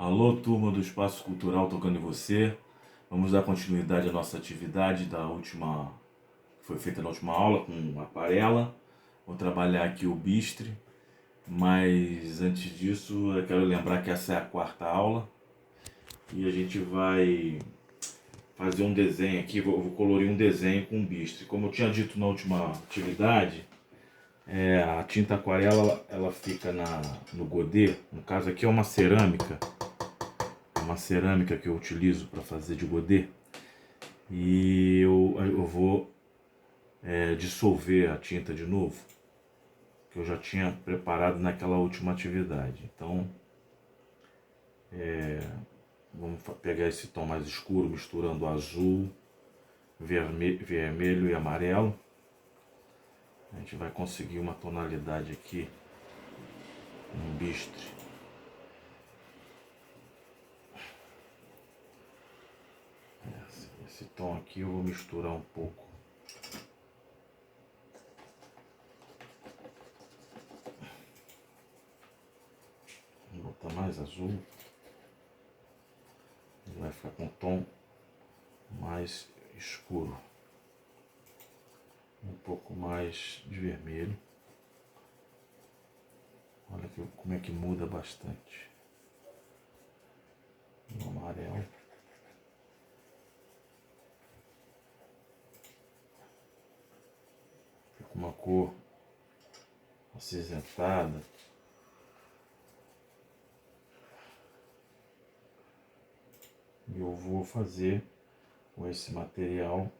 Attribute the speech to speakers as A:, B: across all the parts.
A: Alô, turma do Espaço Cultural tocando em você. Vamos dar continuidade à nossa atividade que foi feita na última aula com aquarela. Vou trabalhar aqui o bistre, mas antes disso eu quero lembrar que essa é a quarta aula e a gente vai fazer um desenho aqui, vou colorir um desenho com bistre. Como eu tinha dito na última atividade, a tinta aquarela ela fica no godê. No caso aqui é uma cerâmica que eu utilizo para fazer de godê, e eu vou dissolver a tinta de novo, que eu já tinha preparado naquela última atividade. Então vamos pegar esse tom mais escuro, misturando azul, vermelho e amarelo. A gente vai conseguir uma tonalidade aqui, um bistre. Esse tom aqui eu vou misturar um pouco. Vou botar mais azul. Ele vai ficar com um tom mais escuro. Um pouco mais de vermelho. Olha como é que muda bastante. No amarelo. Fica uma cor acinzentada. E eu vou fazer com esse material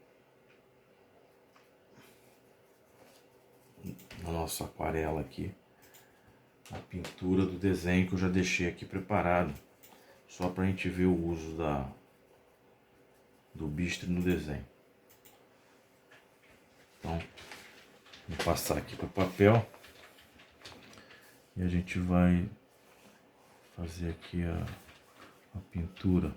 A: na nossa aquarela aqui a pintura do desenho que eu já deixei aqui preparado, só para a gente ver o uso do bistre no desenho. Então vou passar aqui para o papel e a gente vai fazer aqui a pintura.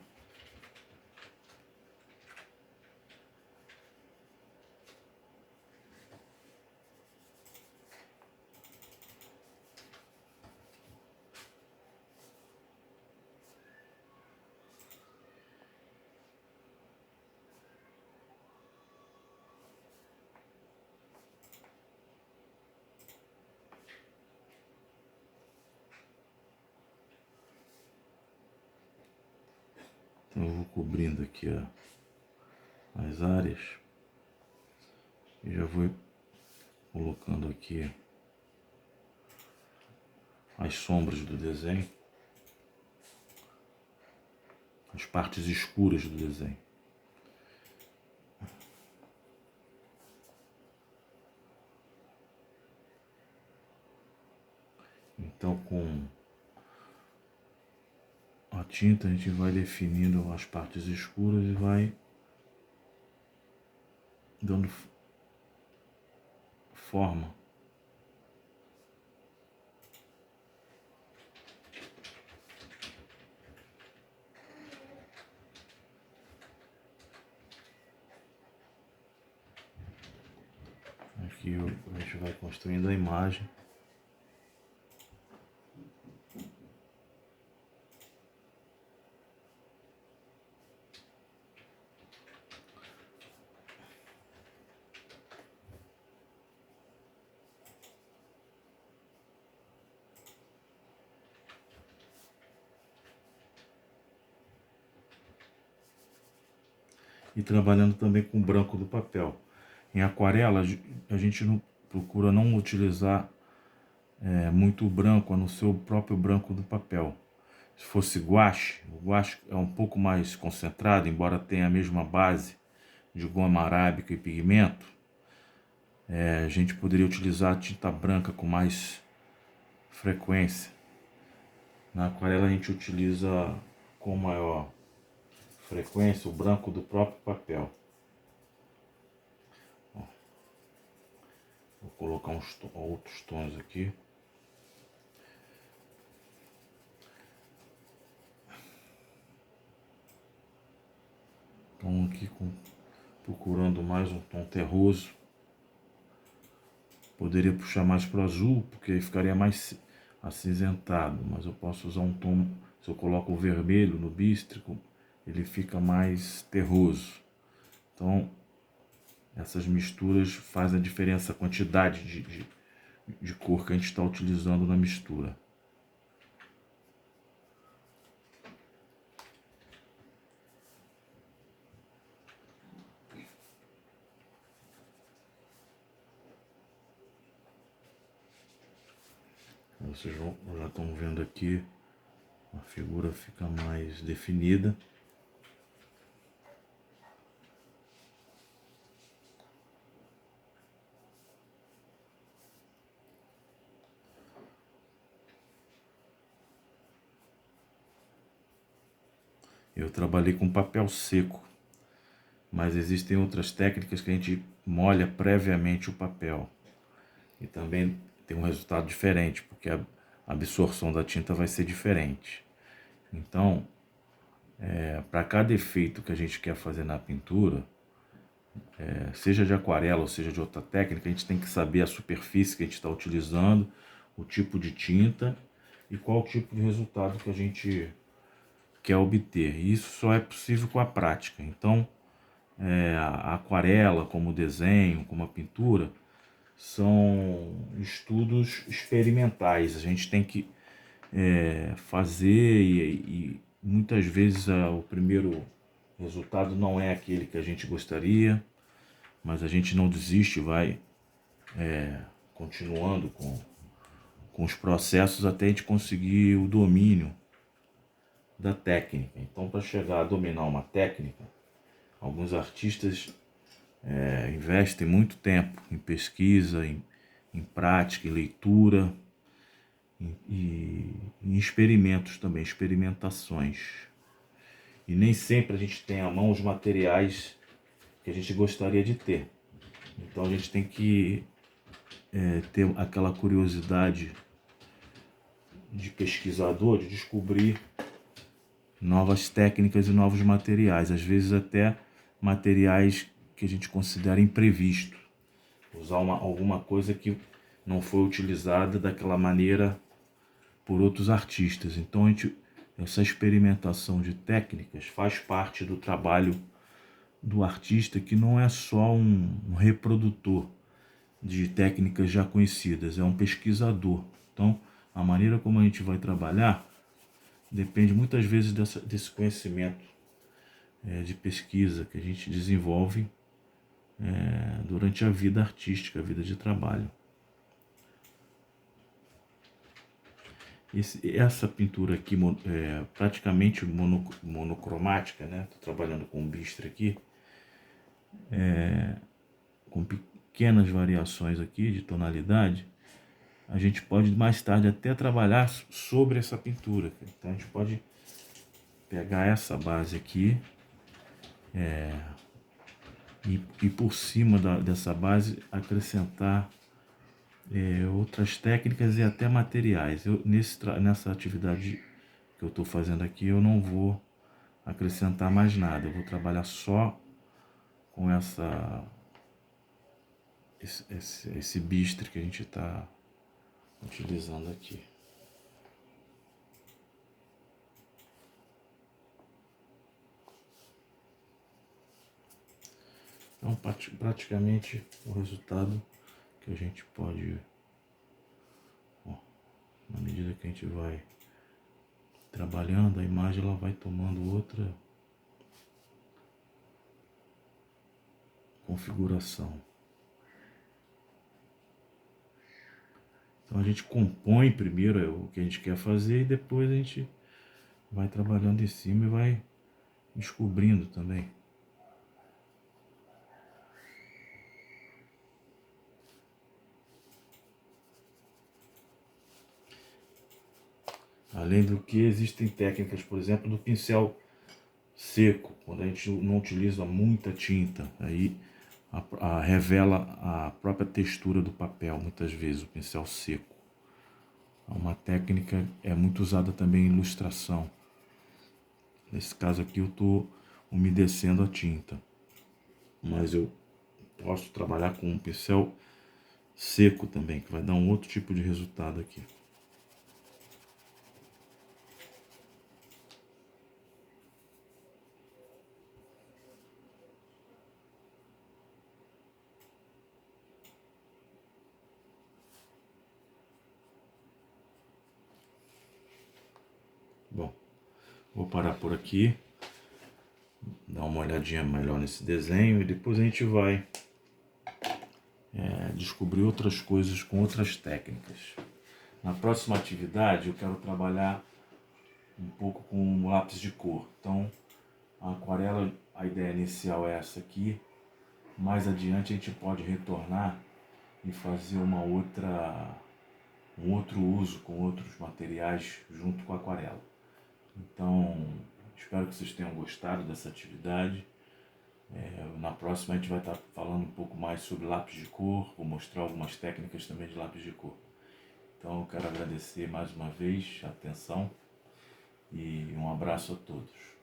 A: Então eu vou cobrindo aqui as áreas e já vou colocando aqui as sombras do desenho, as partes escuras do desenho. Então com a tinta a gente vai definindo as partes escuras e vai dando forma. Aqui a gente vai construindo a imagem. E trabalhando também com o branco do papel. Em aquarela, a gente procura não utilizar muito branco, a não ser o próprio branco do papel. Se fosse guache, o guache é um pouco mais concentrado, embora tenha a mesma base de goma arábica e pigmento. A gente poderia utilizar a tinta branca com mais frequência. Na aquarela a gente utiliza com maior frequência o branco do próprio papel. Vou colocar outros tons aqui. Então aqui procurando mais um tom terroso. Poderia puxar mais para o azul, porque aí ficaria mais acinzentado, mas eu posso usar um tom Se eu coloco o vermelho no bístrico, ele fica mais terroso. Então, essas misturas fazem a diferença, a quantidade de cor que a gente está utilizando na mistura. Vocês já estão vendo aqui, a figura fica mais definida. Eu trabalhei com papel seco, mas existem outras técnicas que a gente molha previamente o papel. E também tem um resultado diferente, porque a absorção da tinta vai ser diferente. Então, para cada efeito que a gente quer fazer na pintura, seja de aquarela ou seja de outra técnica, a gente tem que saber a superfície que a gente está utilizando, o tipo de tinta e qual o tipo de resultado que a gente quer obter. E isso só é possível com a prática. Então, a aquarela, como o desenho, como a pintura, são estudos experimentais. A gente tem que fazer e muitas vezes o primeiro resultado não é aquele que a gente gostaria, mas a gente não desiste, vai continuando com os processos até a gente conseguir o domínio da técnica. Então, para chegar a dominar uma técnica, alguns artistas investem muito tempo em pesquisa, em prática, em leitura, e em experimentos também, experimentações. E nem sempre a gente tem à mão os materiais que a gente gostaria de ter. Então a gente tem que ter aquela curiosidade de pesquisador, de descobrir novas técnicas e novos materiais, às vezes até materiais que a gente considera imprevisto. Usar alguma coisa que não foi utilizada daquela maneira por outros artistas. Então essa experimentação de técnicas faz parte do trabalho do artista, que não é só um reprodutor de técnicas já conhecidas, é um pesquisador. Então a maneira como a gente vai trabalhar depende muitas vezes desse conhecimento de pesquisa que a gente desenvolve durante a vida artística, a vida de trabalho. Essa pintura aqui, praticamente monocromática, né? Estou trabalhando com um bistre aqui, com pequenas variações aqui de tonalidade. A gente pode mais tarde até trabalhar sobre essa pintura. Então a gente pode pegar essa base aqui e por cima dessa base acrescentar outras técnicas e até materiais. Nessa atividade que eu estou fazendo aqui, eu não vou acrescentar mais nada. Eu vou trabalhar só com esse bistre que a gente está utilizando aqui. Então, praticamente o resultado que a gente pode, na medida que a gente vai trabalhando, a imagem ela vai tomando outra configuração. Então a gente compõe primeiro o que a gente quer fazer e depois a gente vai trabalhando em cima e vai descobrindo também. Além do que, existem técnicas, por exemplo, do pincel seco, quando a gente não utiliza muita tinta, aí revela a própria textura do papel, muitas vezes, o pincel seco. É uma técnica muito usada também em ilustração. Nesse caso aqui eu estou umedecendo a tinta, mas eu posso trabalhar com um pincel seco também, que vai dar um outro tipo de resultado aqui. Bom, vou parar por aqui, dar uma olhadinha melhor nesse desenho e depois a gente vai descobrir outras coisas com outras técnicas. Na próxima atividade eu quero trabalhar um pouco com lápis de cor. Então, a aquarela, a ideia inicial é essa aqui. Mais adiante a gente pode retornar e fazer um outro uso com outros materiais junto com a aquarela. Então, espero que vocês tenham gostado dessa atividade. Na próxima a gente vai estar falando um pouco mais sobre lápis de cor, vou mostrar algumas técnicas também de lápis de cor. Então eu quero agradecer mais uma vez a atenção e um abraço a todos.